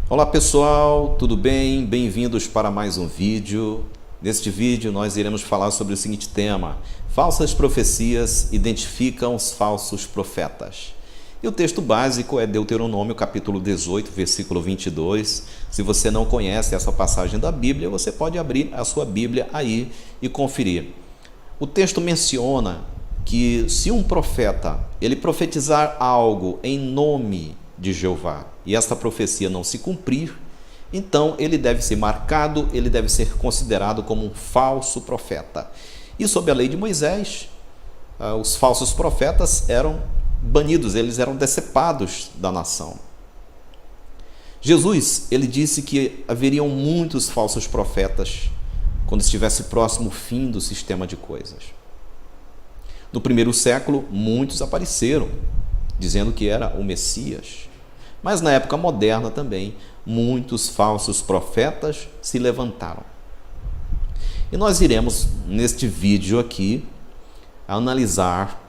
Olá pessoal, tudo bem? Bem-vindos para mais um vídeo. Neste vídeo nós iremos falar sobre o seguinte tema: falsas profecias identificam os falsos profetas. E o texto básico é Deuteronômio capítulo 18, versículo 22. Se você não conhece essa passagem da Bíblia, você pode abrir a sua Bíblia aí e conferir. O texto menciona que se um profeta ele profetizar algo em nome de Jeová e esta profecia não se cumprir, então ele deve ser marcado, ele deve ser considerado como um falso profeta. E sob a lei de Moisés, os falsos profetas eram banidos, eles eram decepados da nação. Jesus, ele disse que haveriam muitos falsos profetas quando estivesse próximo o fim do sistema de coisas. No primeiro século, muitos apareceram, dizendo que era o Messias. Mas na época moderna também, muitos falsos profetas se levantaram. E nós iremos, neste vídeo aqui, analisar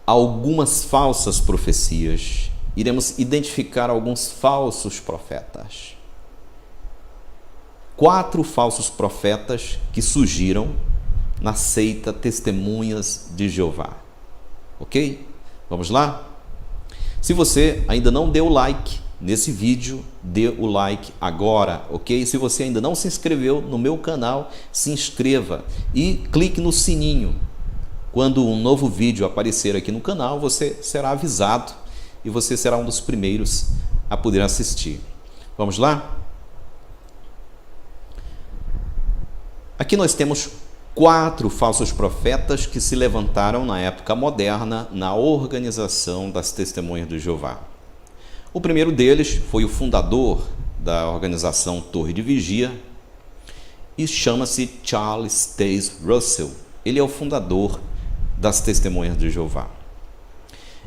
algumas falsas profecias. Iremos identificar alguns falsos profetas. 4 falsos profetas que surgiram na seita Testemunhas de Jeová. Ok? Vamos lá? Se você ainda não deu like nesse vídeo, dê o like agora, ok? Se você ainda não se inscreveu no meu canal, se inscreva e clique no sininho. Quando um novo vídeo aparecer aqui no canal, você será avisado e você será um dos primeiros a poder assistir. Vamos lá? Aqui nós temos 4 falsos profetas que se levantaram na época moderna na organização das Testemunhas de Jeová. O primeiro deles foi o fundador da organização Torre de Vigia e chama-se Charles Taze Russell. Ele é o fundador das Testemunhas de Jeová.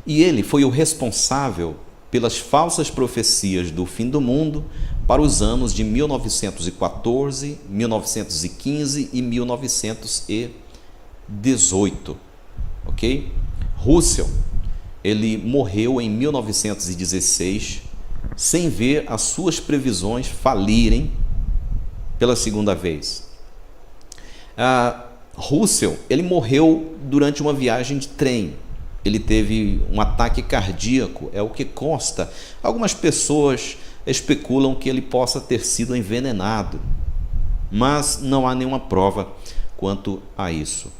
E ele foi o responsável pelas falsas profecias do fim do mundo para os anos de 1914, 1915 e 1918, ok? Russell, ele morreu em 1916 sem ver as suas previsões falirem pela segunda vez. Russell, ele morreu durante uma viagem de trem. Ele teve um ataque cardíaco, é o que consta. Algumas pessoas especulam que ele possa ter sido envenenado, mas não há nenhuma prova quanto a isso.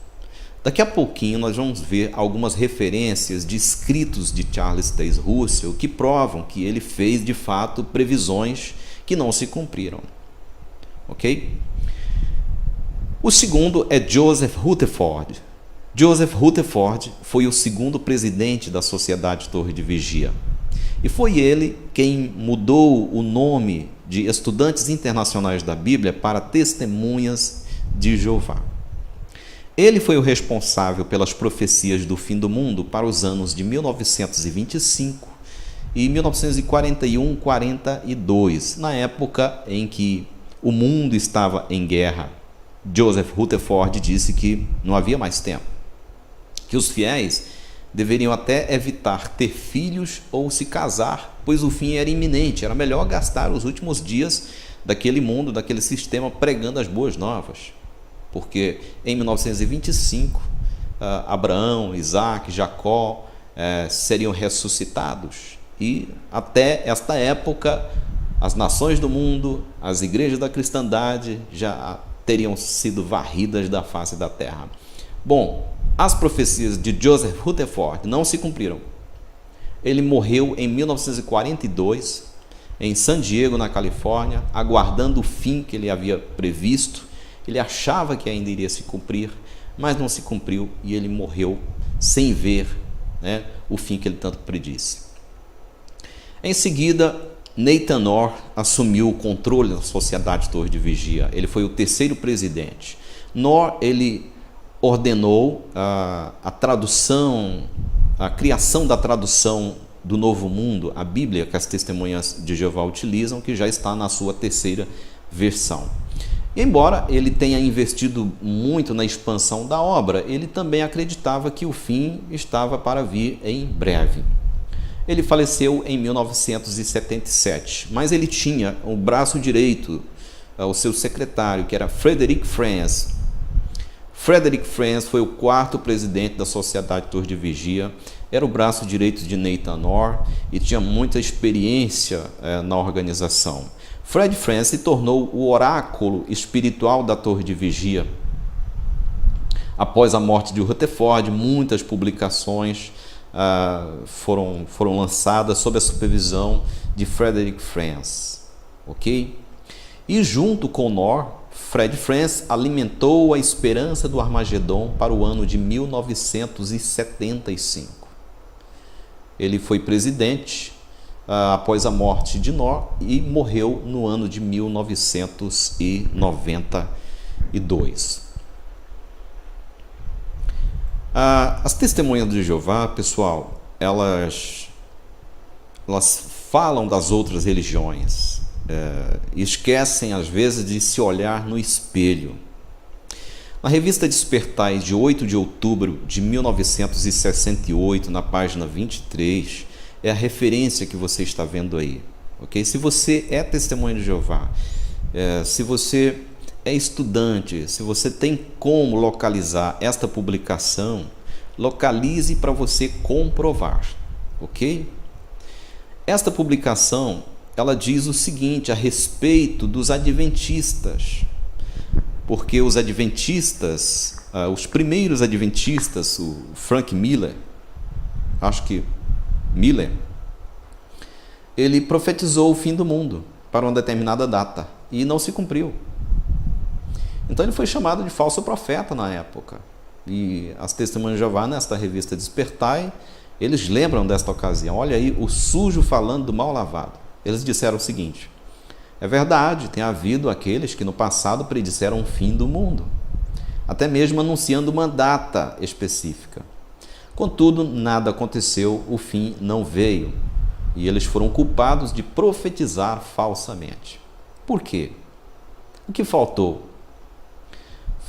Daqui a pouquinho nós vamos ver algumas referências de escritos de Charles Taze Russell que provam que ele fez de fato previsões que não se cumpriram. Ok? O segundo é Joseph Rutherford. Joseph Rutherford foi o segundo presidente da Sociedade Torre de Vigia. E foi ele quem mudou o nome de Estudantes Internacionais da Bíblia para Testemunhas de Jeová. Ele foi o responsável pelas profecias do fim do mundo para os anos de 1925 e 1941-42, na época em que o mundo estava em guerra. Joseph Rutherford disse que não havia mais tempo, que os fiéis deveriam até evitar ter filhos ou se casar, pois o fim era iminente, era melhor gastar os últimos dias daquele mundo, daquele sistema, pregando as boas novas. Porque em 1925, Abraão, Isaac, Jacó seriam ressuscitados. E até esta época, as nações do mundo, as igrejas da cristandade já teriam sido varridas da face da terra. Bom, as profecias de Joseph Rutherford não se cumpriram. Ele morreu em 1942, em San Diego, na Califórnia, aguardando o fim que ele havia previsto. Ele achava que ainda iria se cumprir, mas não se cumpriu e ele morreu sem ver, o fim que ele tanto predisse. Em seguida, Nathan Orr assumiu o controle da Sociedade Torre de Vigia. Ele foi o terceiro presidente. Orr, ele ordenou a tradução, a criação da tradução do Novo Mundo, a Bíblia que as Testemunhas de Jeová utilizam, que já está na sua terceira versão. Embora ele tenha investido muito na expansão da obra, ele também acreditava que o fim estava para vir em breve. Ele faleceu em 1977, mas ele tinha o braço direito, o seu secretário, que era Frederick Franz. Frederick Franz foi o quarto presidente da Sociedade Torre de Vigia, era o braço direito de Nathan Orr e tinha muita experiência na organização. Fred Franz se tornou o oráculo espiritual da Torre de Vigia. Após a morte de Rutherford, muitas publicações foram lançadas sob a supervisão de Frederick Franz. Ok? E junto com Orr, Fred Franz alimentou a esperança do Armagedon para o ano de 1975. Ele foi presidente após a morte de Orr e morreu no ano de 1992. As testemunhas de Jeová, pessoal, elas falam das outras religiões. Esquecem às vezes de se olhar no espelho. Na revista Despertais de 8 de outubro de 1968, na página 23, é a referência que você está vendo aí. Okay? Se você é testemunha de Jeová, se você é estudante, se você tem como localizar esta publicação, localize para você comprovar. Ok? Esta publicação ela diz o seguinte a respeito dos adventistas, porque os adventistas, os primeiros adventistas, o Frank Miller, ele profetizou o fim do mundo para uma determinada data e não se cumpriu. Então ele foi chamado de falso profeta na época. E as testemunhas de Jeová, nesta revista Despertai, eles lembram desta ocasião. Olha aí o sujo falando do mal lavado. Eles disseram o seguinte: é verdade, tem havido aqueles que no passado predisseram o fim do mundo, até mesmo anunciando uma data específica. Contudo, nada aconteceu, o fim não veio, e eles foram culpados de profetizar falsamente. Por quê? O que faltou?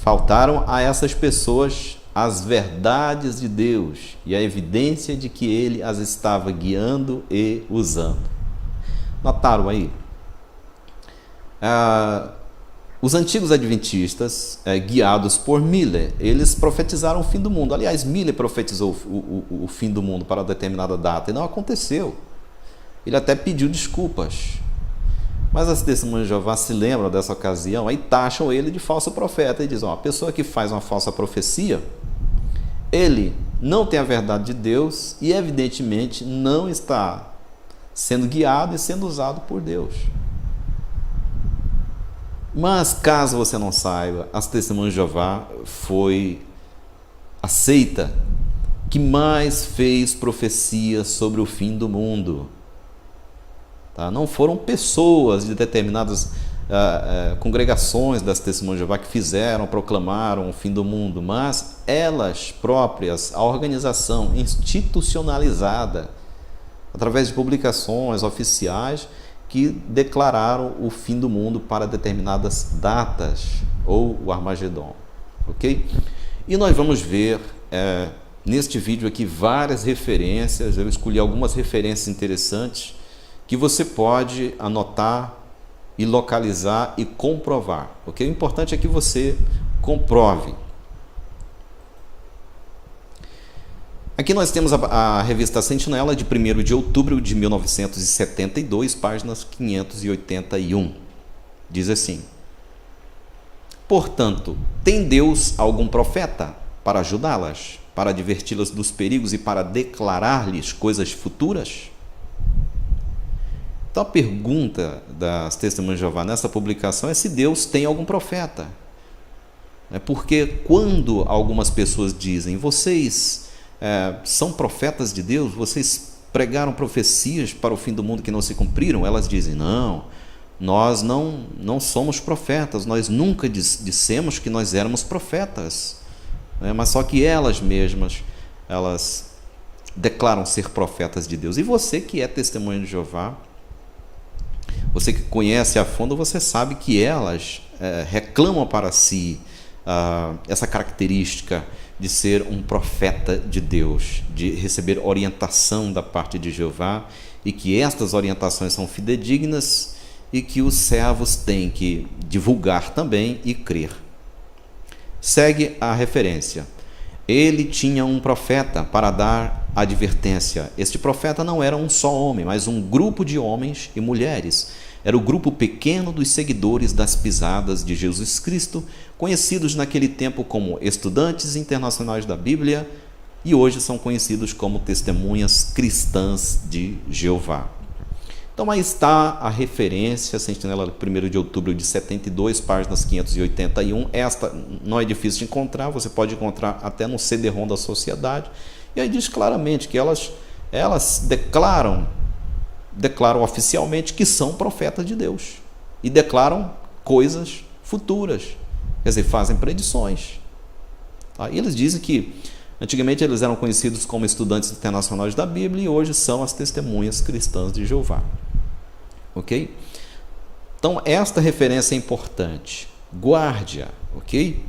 Faltaram a essas pessoas as verdades de Deus e a evidência de que Ele as estava guiando e usando. Notaram aí? Os antigos adventistas, guiados por Miller, eles profetizaram o fim do mundo. Aliás, Miller profetizou o fim do mundo para determinada data e não aconteceu. Ele até pediu desculpas. Mas as testemunhas de Jeová se lembram dessa ocasião, aí taxam ele de falso profeta e dizem: a pessoa que faz uma falsa profecia, ele não tem a verdade de Deus e evidentemente não está sendo guiado e sendo usado por Deus. Mas caso você não saiba, as testemunhas de Jeová foi a seita que mais fez profecias sobre o fim do mundo. Tá? Não foram pessoas de determinadas congregações das testemunhas de Jeová que proclamaram o fim do mundo, mas elas próprias, a organização institucionalizada, através de publicações oficiais que declararam o fim do mundo para determinadas datas, ou o Armagedon. Ok? E nós vamos ver neste vídeo aqui várias referências. Eu escolhi algumas referências interessantes que você pode anotar e localizar e comprovar. Ok? O importante é que você comprove. Aqui nós temos a revista Sentinela de 1º de outubro de 1972, páginas 581. Diz assim: portanto, tem Deus algum profeta para ajudá-las, para adverti-las dos perigos e para declarar-lhes coisas futuras? Então a pergunta das testemunhas de Jeová nessa publicação é se Deus tem algum profeta. Porque quando algumas pessoas dizem: vocês são profetas de Deus, vocês pregaram profecias para o fim do mundo que não se cumpriram, elas dizem: não, nós não somos profetas, nós nunca dissemos que nós éramos profetas, mas só que elas mesmas, elas declaram ser profetas de Deus. E você que é testemunha de Jeová, você que conhece a fundo, você sabe que elas reclamam para si essa característica de ser um profeta de Deus, de receber orientação da parte de Jeová, e que estas orientações são fidedignas e que os servos têm que divulgar também e crer. Segue a referência. Ele tinha um profeta para dar advertência. Este profeta não era um só homem, mas um grupo de homens e mulheres. Era o grupo pequeno dos seguidores das pisadas de Jesus Cristo, conhecidos naquele tempo como estudantes internacionais da Bíblia, e hoje são conhecidos como testemunhas cristãs de Jeová. Então aí está a referência, Sentinela 1º de outubro de 72, páginas 581. Esta não é difícil de encontrar, você pode encontrar até no CD-ROM da Sociedade. E aí diz claramente que elas declaram oficialmente que são profetas de Deus. E declaram coisas futuras. Quer dizer, fazem predições. Tá? E eles dizem que antigamente eles eram conhecidos como estudantes internacionais da Bíblia e hoje são as testemunhas cristãs de Jeová. Ok? Então, esta referência é importante. Guarde-a, ok?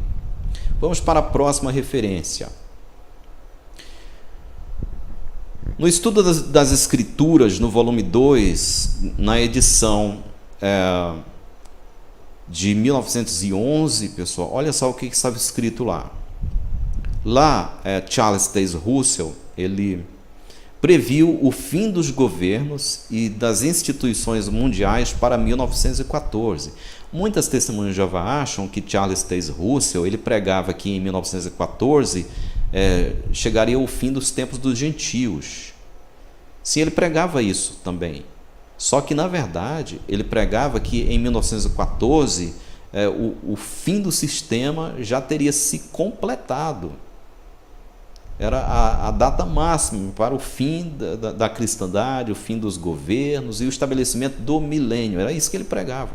Vamos para a próxima referência. No estudo das Escrituras, no volume 2, na edição de 1911, pessoal, olha só o que estava escrito lá. Lá, Charles Taze Russell, ele previu o fim dos governos e das instituições mundiais para 1914. Muitas testemunhas de Jeová acham que Charles Taze Russell, ele pregava que em 1914 chegaria o fim dos tempos dos gentios. Sim, ele pregava isso também. Só que, na verdade, ele pregava que em 1914 o fim do sistema já teria se completado. Era a data máxima para o fim da cristandade, o fim dos governos e o estabelecimento do milênio. Era isso que ele pregava.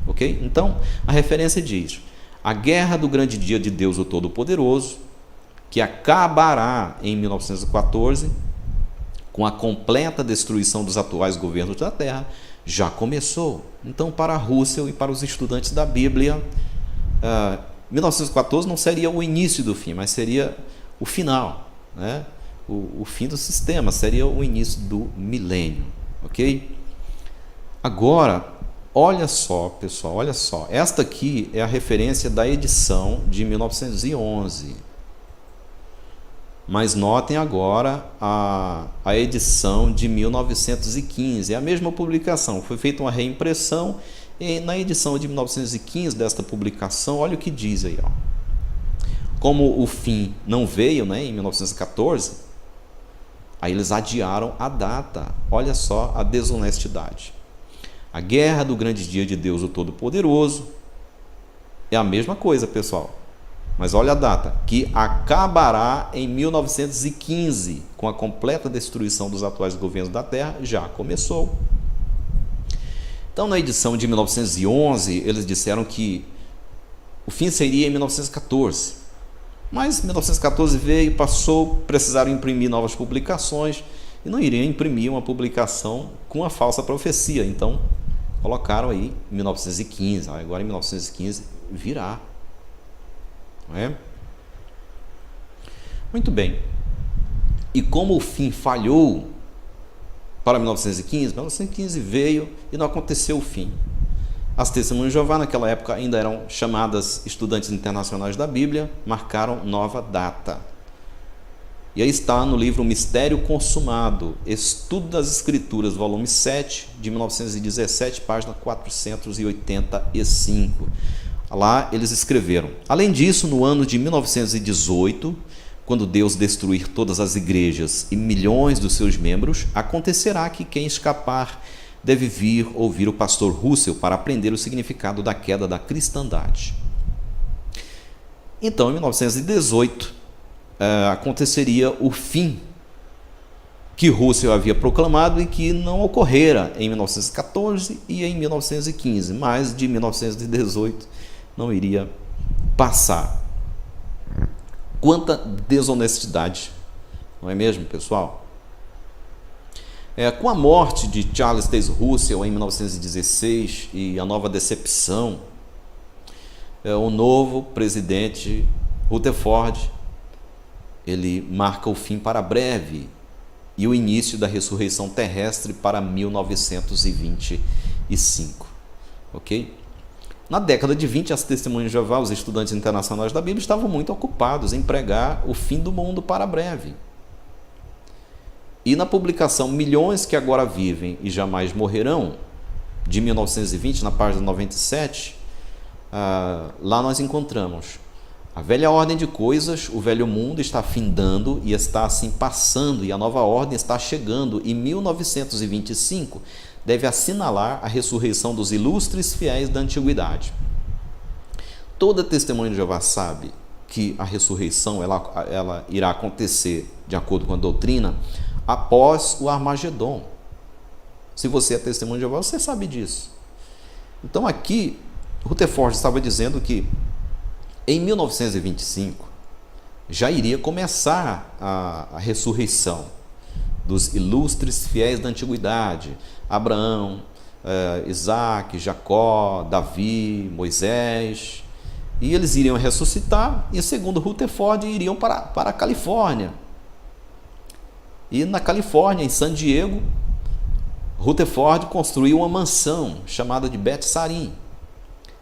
Ok? Então, a referência diz: a guerra do grande dia de Deus o Todo-Poderoso, que acabará em 1914, com a completa destruição dos atuais governos da Terra, já começou. Então, para Russell e para os estudantes da Bíblia, 1914 não seria o início do fim, mas seria o final, né? O fim do sistema, seria o início do milênio, ok? Agora, olha só, pessoal, olha só, esta aqui é a referência da edição de 1911, mas notem agora a edição de 1915, é a mesma publicação, foi feita uma reimpressão, e na edição de 1915 desta publicação, olha o que diz aí, ó. Como o fim não veio, né, em 1914, aí eles adiaram a data. Olha só a desonestidade. A guerra do grande dia de Deus o Todo-Poderoso é a mesma coisa, pessoal. Mas olha a data, que acabará em 1915, com a completa destruição dos atuais governos da Terra, já começou. Então, na edição de 1911, eles disseram que o fim seria em 1914. Mas 1914 veio, passou, precisaram imprimir novas publicações e não iriam imprimir uma publicação com uma falsa profecia. Então, colocaram aí 1915. Agora, em 1915, virá. Não é? Muito bem. E como o fim falhou para 1915 veio e não aconteceu o fim. As testemunhas de Jeová, naquela época, ainda eram chamadas estudantes internacionais da Bíblia, marcaram nova data. E aí está no livro Mistério Consumado, Estudo das Escrituras, volume 7, de 1917, página 485. Lá eles escreveram: além disso, no ano de 1918, quando Deus destruir todas as igrejas e milhões dos seus membros, acontecerá que quem escapar deve vir ouvir o pastor Russell para aprender o significado da queda da cristandade. Então, em 1918, aconteceria o fim que Russell havia proclamado e que não ocorrera em 1914 e em 1915, mas de 1918 não iria passar. Quanta desonestidade, não é mesmo, pessoal? Com a morte de Charles Taze Russell em 1916 e a nova decepção, o novo presidente Rutherford ele marca o fim para breve e o início da ressurreição terrestre para 1925, ok? Na década de 20, as Testemunhas de Jeová, os estudantes internacionais da Bíblia, estavam muito ocupados em pregar o fim do mundo para breve. E na publicação Milhões que Agora Vivem e Jamais Morrerão, de 1920, na página 97, lá nós encontramos: a velha ordem de coisas, o velho mundo está findando e está assim passando, e a nova ordem está chegando, e 1925 deve assinalar a ressurreição dos ilustres fiéis da antiguidade. Toda testemunha de Jeová sabe que a ressurreição ela irá acontecer, de acordo com a doutrina, após o Armagedon. Se você é testemunha de Jeová, você sabe disso. Então aqui, Rutherford estava dizendo que em 1925 já iria começar a ressurreição dos ilustres fiéis da antiguidade: Abraão, Isaac, Jacó, Davi, Moisés, e eles iriam ressuscitar e, segundo Rutherford, iriam para a Califórnia. E na Califórnia, em San Diego, Rutherford construiu uma mansão chamada de Bet Sarim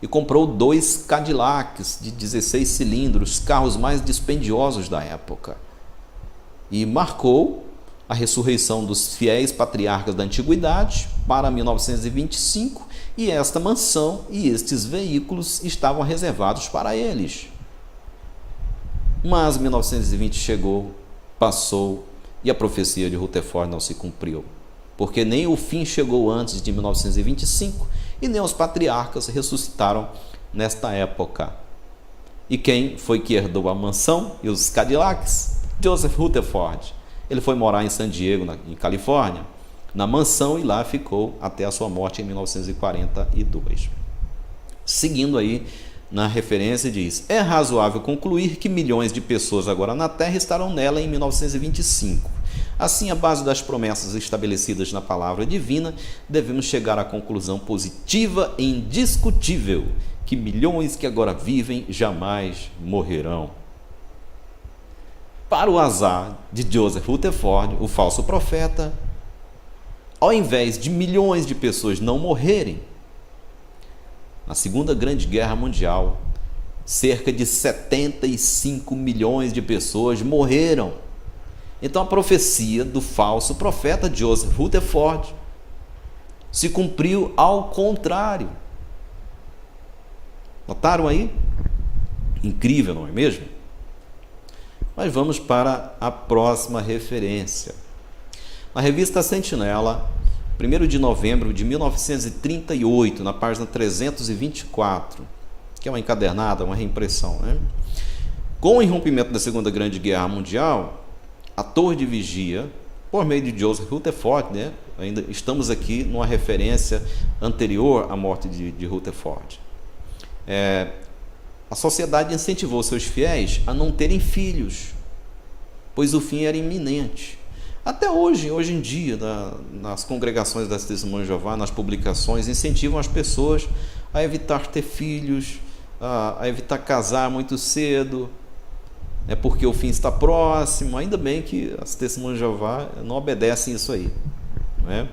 e comprou 2 Cadillacs de 16 cilindros, carros mais dispendiosos da época, e marcou a ressurreição dos fiéis patriarcas da antiguidade para 1925, e esta mansão e estes veículos estavam reservados para eles. Mas 1920 chegou, passou, e a profecia de Rutherford não se cumpriu, porque nem o fim chegou antes de 1925 e nem os patriarcas ressuscitaram nesta época. E quem foi que herdou a mansão e os Cadillacs? Joseph Rutherford. Ele foi morar em San Diego, em Califórnia, na mansão, e lá ficou até a sua morte em 1942. Seguindo aí na referência, diz: é razoável concluir que milhões de pessoas agora na Terra estarão nela em 1925. Assim, à base das promessas estabelecidas na palavra divina, devemos chegar à conclusão positiva e indiscutível que milhões que agora vivem jamais morrerão. Para o azar de Joseph Rutherford, o falso profeta, ao invés de milhões de pessoas não morrerem, na Segunda Grande Guerra Mundial, cerca de 75 milhões de pessoas morreram. Então a profecia do falso profeta Joseph Rutherford se cumpriu ao contrário. Notaram aí? Incrível, não é mesmo? Mas vamos para a próxima referência. Na revista Sentinela, 1º de novembro de 1938, na página 324, que é uma encadernada, uma reimpressão, né? Com o irrompimento da Segunda Grande Guerra Mundial, a torre de vigia, por meio de Joseph Rutherford, né? Ainda estamos aqui numa referência anterior à morte de Rutherford. A sociedade incentivou seus fiéis a não terem filhos, pois o fim era iminente. Até hoje em dia, nas congregações das Testemunhas de Jeová, nas publicações, incentivam as pessoas a evitar ter filhos, a evitar casar muito cedo, porque o fim está próximo. Ainda bem que as Testemunhas de Jeová não obedecem isso aí, não é?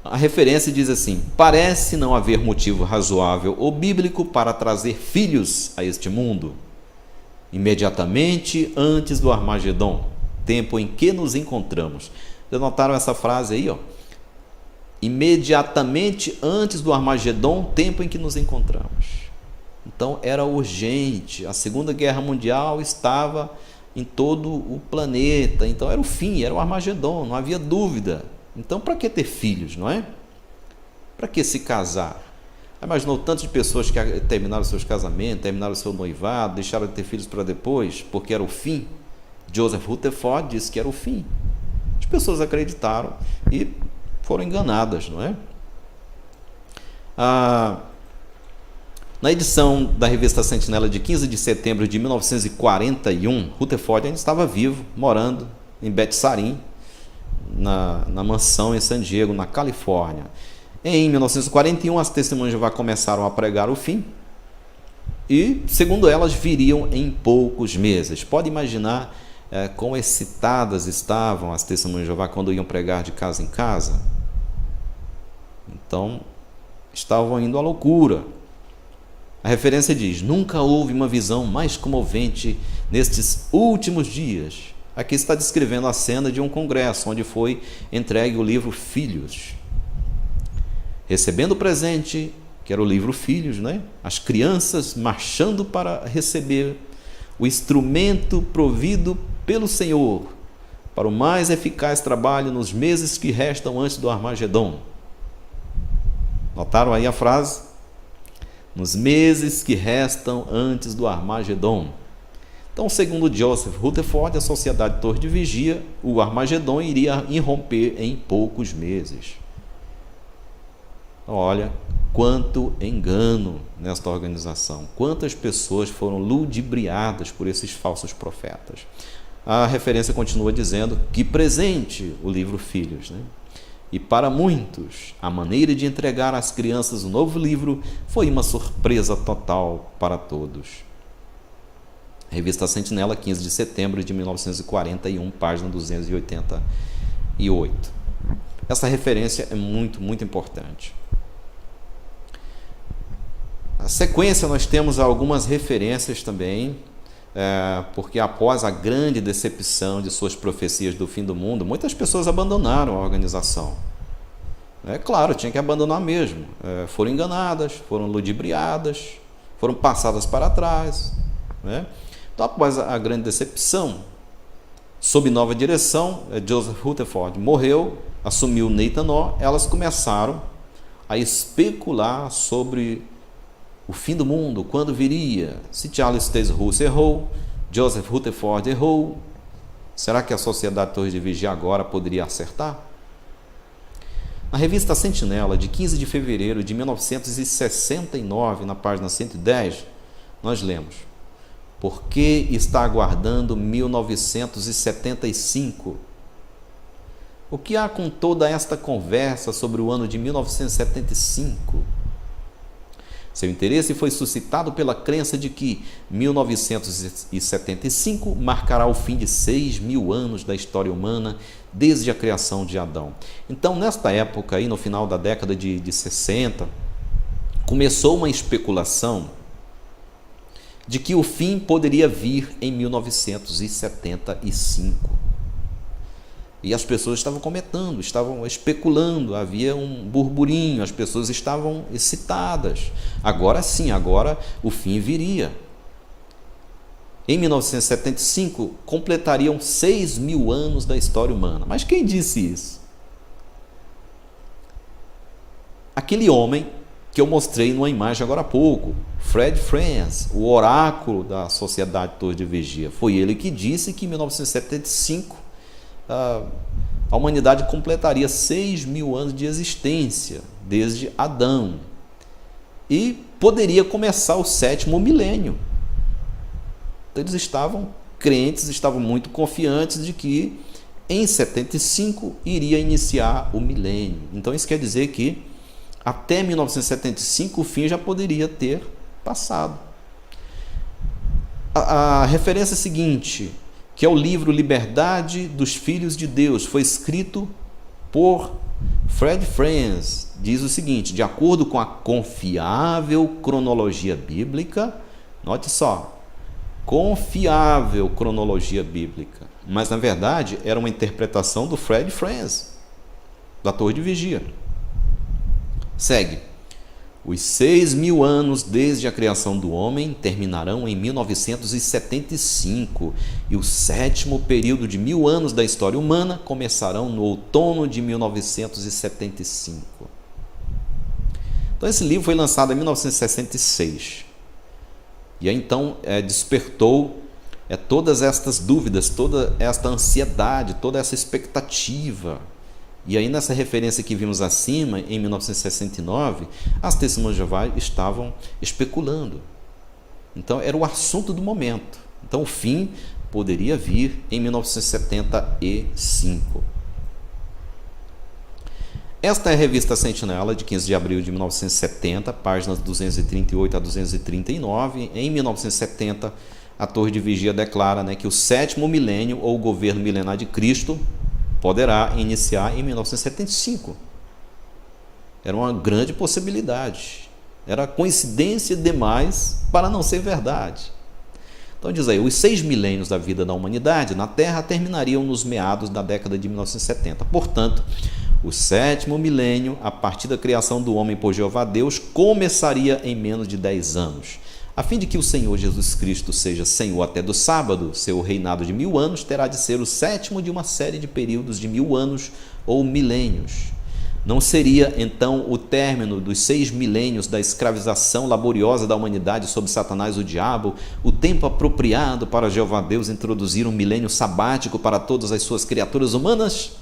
A referência diz assim: parece não haver motivo razoável ou bíblico para trazer filhos a este mundo imediatamente antes do Armagedon, tempo em que nos encontramos. Já notaram essa frase aí, ó? Imediatamente antes do Armagedon, tempo em que nos encontramos. Então era urgente. A Segunda Guerra Mundial estava em todo o planeta, então era o fim, era o Armagedon, não havia dúvida. Então, para que ter filhos, não é? Para que se casar? Imaginou tantas de pessoas que terminaram seus casamentos, terminaram seu noivado, deixaram de ter filhos para depois, porque era o fim? Joseph Rutherford disse que era o fim. As pessoas acreditaram e foram enganadas, não é? Na edição da revista Sentinela de 15 de setembro de 1941, Rutherford ainda estava vivo, morando em Bet Sarim, na mansão em San Diego, na Califórnia. Em 1941, as Testemunhas de Jeová começaram a pregar o fim, e, segundo elas, viriam em poucos meses. Pode imaginar quão excitadas estavam as testemunhas de Jeová quando iam pregar de casa em casa? Então, estavam indo à loucura. A referência diz: nunca houve uma visão mais comovente nestes últimos dias. Aqui está descrevendo a cena de um congresso onde foi entregue o livro Filhos. Recebendo o presente, que era o livro Filhos, né? As crianças marchando para receber o instrumento provido pelo Senhor para o mais eficaz trabalho nos meses que restam antes do Armagedon. Notaram aí a frase? Nos meses que restam antes do Armagedon. Então, segundo Joseph Rutherford, a Sociedade Torre de Vigia, o Armagedon iria irromper em poucos meses. Olha, quanto engano nesta organização. Quantas pessoas foram ludibriadas por esses falsos profetas. A referência continua dizendo que presente o livro Filhos, né? E para muitos, a maneira de entregar às crianças o novo livro foi uma surpresa total para todos. Revista Sentinela, 15 de setembro de 1941, página 288. Essa referência é muito, muito importante. Na sequência, nós temos algumas referências também, porque após a grande decepção de suas profecias do fim do mundo, muitas pessoas abandonaram a organização. É claro, tinha que abandonar mesmo. Foram enganadas, foram ludibriadas, foram passadas para trás, né? Então, após a grande decepção, sob nova direção, Joseph Rutherford morreu, assumiu Nathan Orr, elas começaram a especular sobre o fim do mundo, quando viria, se Charles Taze Russell errou, Joseph Rutherford errou, será que a Sociedade Torre de Vigia agora poderia acertar? Na revista Sentinela, de 15 de fevereiro de 1969, na página 110, nós lemos: por que está aguardando 1975? O que há com toda esta conversa sobre o ano de 1975? Seu interesse foi suscitado pela crença de que 1975 marcará o fim de 6.000 anos da história humana desde a criação de Adão. Então, nesta época, aí, no final da década de 60, começou uma especulação de que o fim poderia vir em 1975. E as pessoas estavam comentando, estavam especulando, havia um burburinho, as pessoas estavam excitadas. Agora sim, agora o fim viria. Em 1975, completariam 6.000 anos da história humana. Mas quem disse isso? Aquele homem que eu mostrei numa imagem agora há pouco, Fred Franz, o oráculo da Sociedade Torre de Vigia. Foi ele que disse que em 1975 a humanidade completaria 6.000 anos de existência, desde Adão, e poderia começar o 7º milênio. Então, eles estavam crentes, estavam muito confiantes de que em 75 iria iniciar o milênio. Então, isso quer dizer que até 1975 o fim já poderia ter passado. A referência seguinte, que é o livro Liberdade dos Filhos de Deus, foi escrito por Fred Franz, diz o seguinte: de acordo com a confiável cronologia bíblica, note só, confiável cronologia bíblica, mas na verdade era uma interpretação do Fred Franz, da Torre de Vigia. Segue. Os 6.000 anos desde a criação do homem terminarão em 1975 e o 7º período de 1.000 anos da história humana começarão no outono de 1975. Então, esse livro foi lançado em 1966 e aí então despertou todas estas dúvidas, toda esta ansiedade, toda essa expectativa. E aí, nessa referência que vimos acima, em 1969, as testemunhas de Jeová estavam especulando. Então, era o assunto do momento. Então, o fim poderia vir em 1975. Esta é a revista Sentinela, de 15 de abril de 1970, páginas 238 a 239. Em 1970, a Torre de Vigia declara, né, que o sétimo milênio, ou governo milenar de Cristo, poderá iniciar em 1975. Era uma grande possibilidade. Era coincidência demais para não ser verdade. Então diz aí, os 6 milênios da vida da humanidade na Terra terminariam nos meados da década de 1970. Portanto, o sétimo milênio, a partir da criação do homem por Jeová Deus, começaria em menos de 10 anos. A fim de que o Senhor Jesus Cristo seja Senhor até do sábado, seu reinado de 1000 anos terá de ser o sétimo de uma série de períodos de 1000 anos ou milênios. Não seria, então, o término dos 6 milênios da escravização laboriosa da humanidade sob Satanás o diabo, o tempo apropriado para Jeová Deus introduzir um milênio sabático para todas as suas criaturas humanas?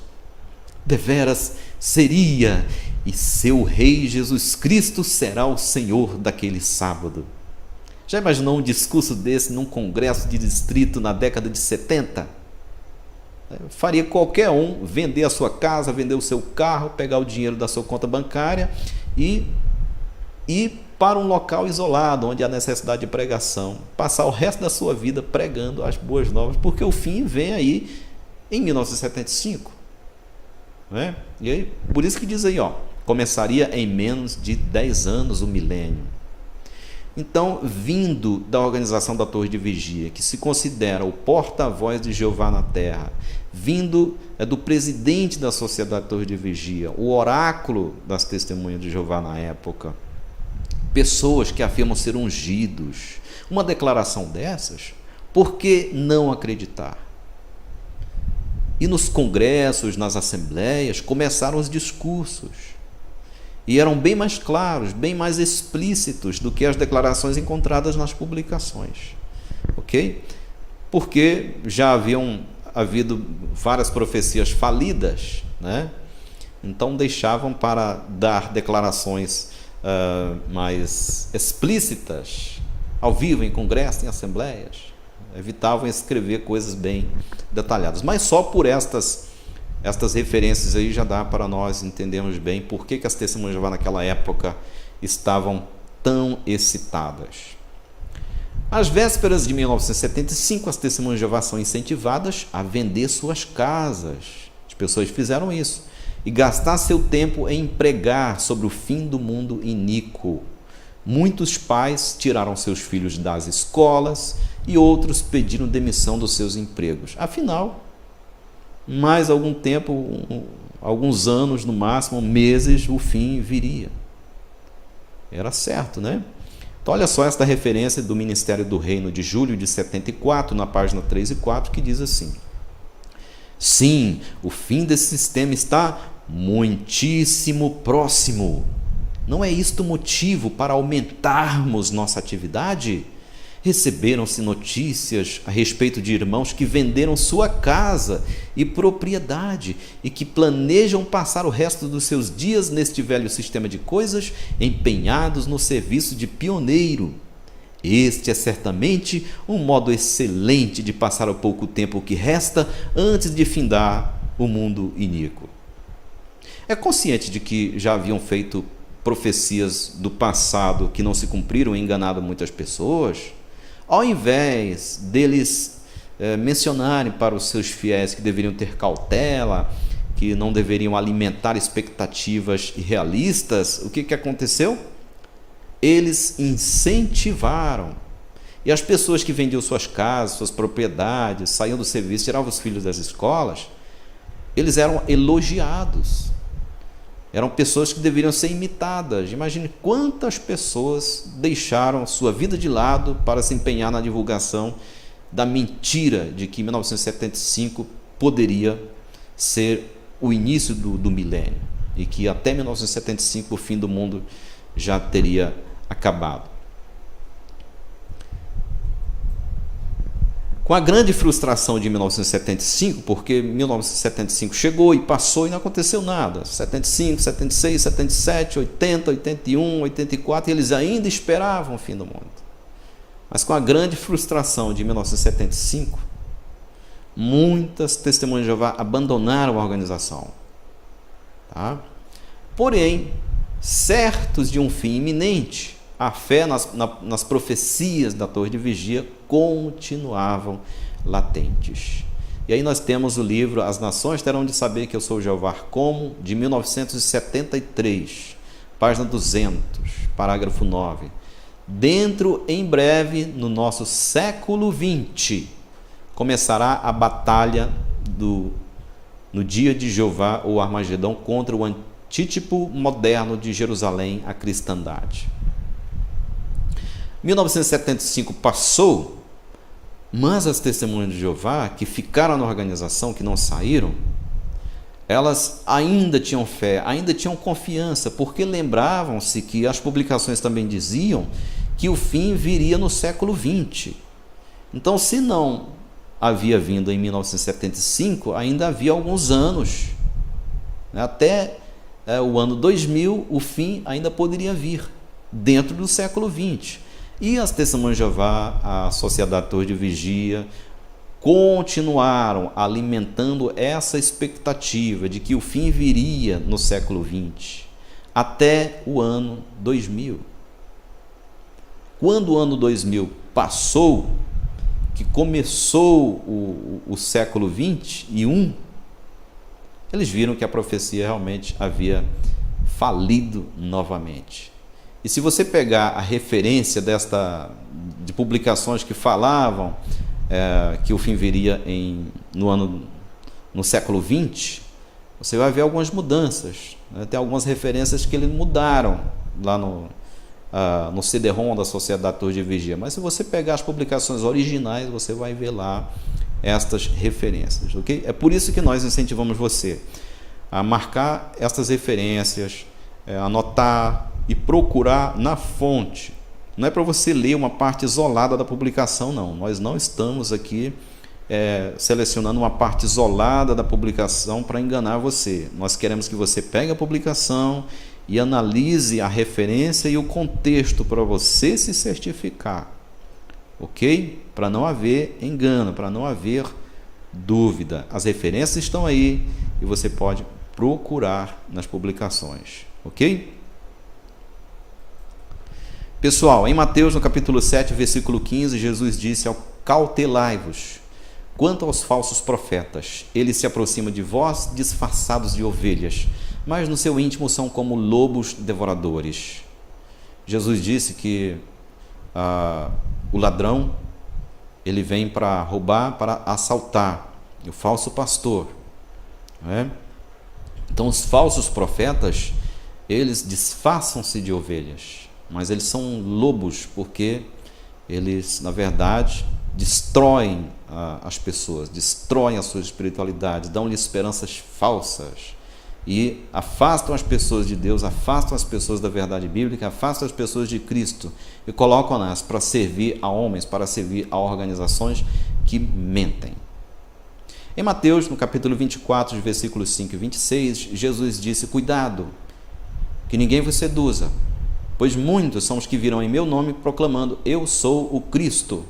Deveras seria, e seu Rei Jesus Cristo será o Senhor daquele sábado. Já imaginou um discurso desse num congresso de distrito na década de 70? Faria qualquer um vender a sua casa, vender o seu carro, pegar o dinheiro da sua conta bancária e ir para um local isolado, onde há necessidade de pregação, passar o resto da sua vida pregando as boas novas, porque o fim vem aí em 1975. Né? E aí, por isso que diz aí, começaria em menos de 10 anos o milênio. Então, vindo da organização da Torre de Vigia, que se considera o porta-voz de Jeová na Terra, vindo do presidente da Sociedade Torre de Vigia, o oráculo das testemunhas de Jeová na época, pessoas que afirmam ser ungidos, uma declaração dessas, por que não acreditar? E nos congressos, nas assembleias, começaram os discursos. E eram bem mais claros, bem mais explícitos do que as declarações encontradas nas publicações. Ok? Porque já havido várias profecias falidas, né? Então deixavam para dar declarações mais explícitas, ao vivo, em congressos, em assembleias. Evitavam escrever coisas bem detalhadas. Mas só por estas referências aí já dá para nós entendermos bem por que as testemunhas de Jeová naquela época estavam tão excitadas. Às vésperas de 1975, as testemunhas de Jeová são incentivadas a vender suas casas. As pessoas fizeram isso. E gastar seu tempo em pregar sobre o fim do mundo iníquo. Muitos pais tiraram seus filhos das escolas e outros pediram demissão dos seus empregos. Afinal, mais algum tempo, alguns anos no máximo, meses, o fim viria. Era certo, né? Então olha só esta referência do Ministério do Reino de julho de 74, na página 3 e 4, que diz assim: sim, o fim desse sistema está muitíssimo próximo. Não é isto motivo para aumentarmos nossa atividade? Receberam-se notícias a respeito de irmãos que venderam sua casa e propriedade e que planejam passar o resto dos seus dias neste velho sistema de coisas, empenhados no serviço de pioneiro. Este é certamente um modo excelente de passar o pouco tempo que resta antes de findar o mundo iníquo. É consciente de que já haviam feito profecias do passado que não se cumpriram e enganado muitas pessoas? Ao invés deles mencionarem para os seus fiéis que deveriam ter cautela, que não deveriam alimentar expectativas irrealistas, o que aconteceu? Eles incentivaram. E as pessoas que vendiam suas casas, suas propriedades, saíam do serviço, tiravam os filhos das escolas, eles eram elogiados. Eram pessoas que deveriam ser imitadas. Imagine quantas pessoas deixaram sua vida de lado para se empenhar na divulgação da mentira de que 1975 poderia ser o início do milênio e que até 1975 o fim do mundo já teria acabado. Com a grande frustração de 1975, porque 1975 chegou e passou e não aconteceu nada. 75, 76, 77, 80, 81, 84, eles ainda esperavam o fim do mundo. Mas com a grande frustração de 1975, muitas testemunhas de Jeová abandonaram a organização. Tá? Porém, certos de um fim iminente, a fé nas profecias da Torre de Vigia continuavam latentes. E aí nós temos o livro As Nações Terão de Saber que Eu Sou Jeová Como, de 1973, página 200, parágrafo 9. Dentro, em breve, no nosso século XX, começará a batalha no dia de Jeová ou Armagedão contra o antítipo moderno de Jerusalém, a cristandade. 1975 passou, mas as testemunhas de Jeová, que ficaram na organização, que não saíram, elas ainda tinham fé, ainda tinham confiança, porque lembravam-se que as publicações também diziam que o fim viria no século XX. Então, se não havia vindo em 1975, ainda havia alguns anos. Até o ano 2000, o fim ainda poderia vir, dentro do século XX. E as testemunhas de Jeová, a Sociedade Torre de Vigia, continuaram alimentando essa expectativa de que o fim viria no século XX, até o ano 2000. Quando o ano 2000 passou, que começou o século XXI, eles viram que a profecia realmente havia falido novamente. E se você pegar a referência de publicações que falavam que o fim viria no século XX, você vai ver algumas mudanças. Tem algumas referências que eles mudaram lá no CD-ROM da Sociedade Torre de Vigia. Mas se você pegar as publicações originais, você vai ver lá estas referências. Okay? É por isso que nós incentivamos você a marcar estas referências, anotar e procurar na fonte. Não é para você ler uma parte isolada da publicação, não. Nós não estamos aqui selecionando uma parte isolada da publicação para enganar você. Nós queremos que você pegue a publicação e analise a referência e o contexto para você se certificar. Ok? Para não haver engano, para não haver dúvida. As referências estão aí e você pode procurar nas publicações. Ok? Pessoal, em Mateus, no capítulo 7, versículo 15, Jesus disse: cautelai-vos quanto aos falsos profetas. Eles se aproximam de vós disfarçados de ovelhas, mas no seu íntimo são como lobos devoradores. Jesus disse que o ladrão, ele vem para roubar, para assaltar, o falso pastor. Não é? Então, os falsos profetas, eles disfarçam-se de ovelhas, mas eles são lobos, porque eles, na verdade, destroem as pessoas, destroem a sua espiritualidade, dão-lhe esperanças falsas e afastam as pessoas de Deus, afastam as pessoas da verdade bíblica, afastam as pessoas de Cristo e colocam-nas para servir a homens, para servir a organizações que mentem. Em Mateus, no capítulo 24, versículos 5 e 26, Jesus disse: cuidado, que ninguém vos seduza, pois muitos são os que virão em meu nome proclamando: eu sou o Cristo.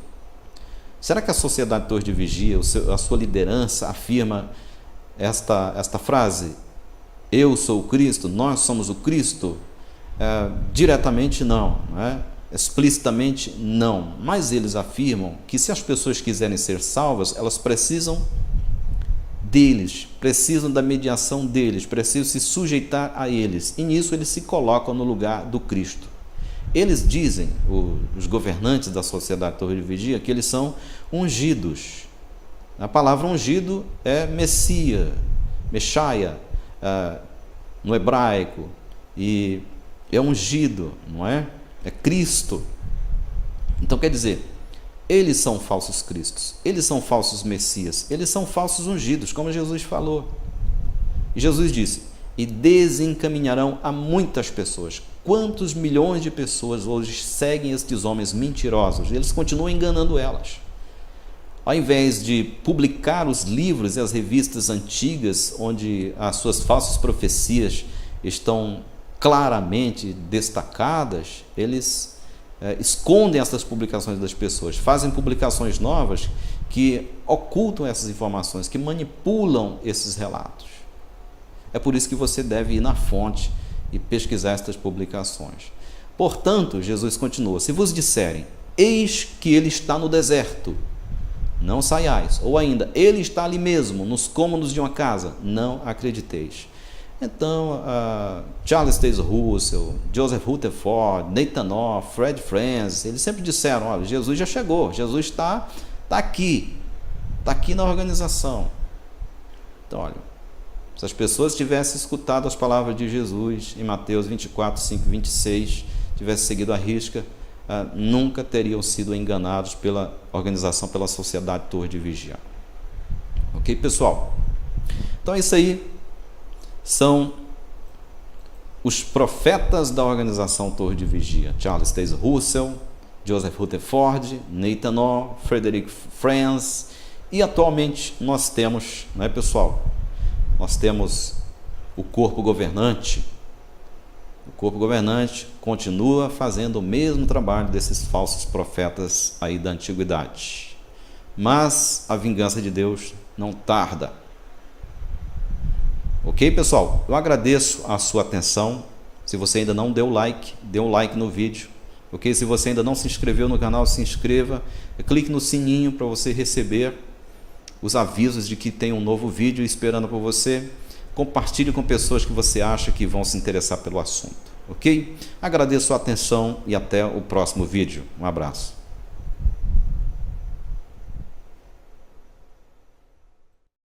Será que a Sociedade Torre de Vigia, a sua liderança, afirma esta frase? Eu sou o Cristo, nós somos o Cristo? Diretamente não, não é? Explicitamente não, mas eles afirmam que se as pessoas quiserem ser salvas, elas precisam deles, precisam da mediação deles, precisam se sujeitar a eles, e nisso eles se colocam no lugar do Cristo. Eles dizem, os governantes da Sociedade Torre de Vigia, que eles são ungidos. A palavra ungido é Messias, Messiah, no hebraico, e é ungido, não é? É Cristo. Então quer dizer, eles são falsos cristos, eles são falsos messias, eles são falsos ungidos, como Jesus falou. E Jesus disse: e desencaminharão a muitas pessoas. Quantos milhões de pessoas hoje seguem estes homens mentirosos? Eles continuam enganando elas. Ao invés de publicar os livros e as revistas antigas, onde as suas falsas profecias estão claramente destacadas, eles escondem essas publicações das pessoas, fazem publicações novas que ocultam essas informações, que manipulam esses relatos. É por isso que você deve ir na fonte e pesquisar estas publicações. Portanto, Jesus continua: se vos disserem, eis que ele está no deserto, não saiais, ou ainda, ele está ali mesmo, nos cômodos de uma casa, não acrediteis. Então, Charles Taze Russell, Joseph Rutherford, Nathan Orr, Fred Francis, eles sempre disseram: olha, Jesus já chegou, Jesus está aqui na organização. Então, olha, se as pessoas tivessem escutado as palavras de Jesus em Mateus 24, 5, 26, tivessem seguido a risca, nunca teriam sido enganados pela organização, pela Sociedade Torre de Vigia. Ok, pessoal? Então, isso aí são os profetas da organização Torre de Vigia: Charles Taze Russell, Joseph Rutherford, Nathan Orr, Frederick Francis. E atualmente nós temos, não é, pessoal? Nós temos o corpo governante. O corpo governante continua fazendo o mesmo trabalho desses falsos profetas aí da antiguidade. Mas a vingança de Deus não tarda. Ok, pessoal? Eu agradeço a sua atenção. Se você ainda não deu like, dê um like no vídeo. Ok? Se você ainda não se inscreveu no canal, se inscreva. Clique no sininho para você receber os avisos de que tem um novo vídeo esperando por você. Compartilhe com pessoas que você acha que vão se interessar pelo assunto. Ok? Agradeço a atenção e até o próximo vídeo. Um abraço.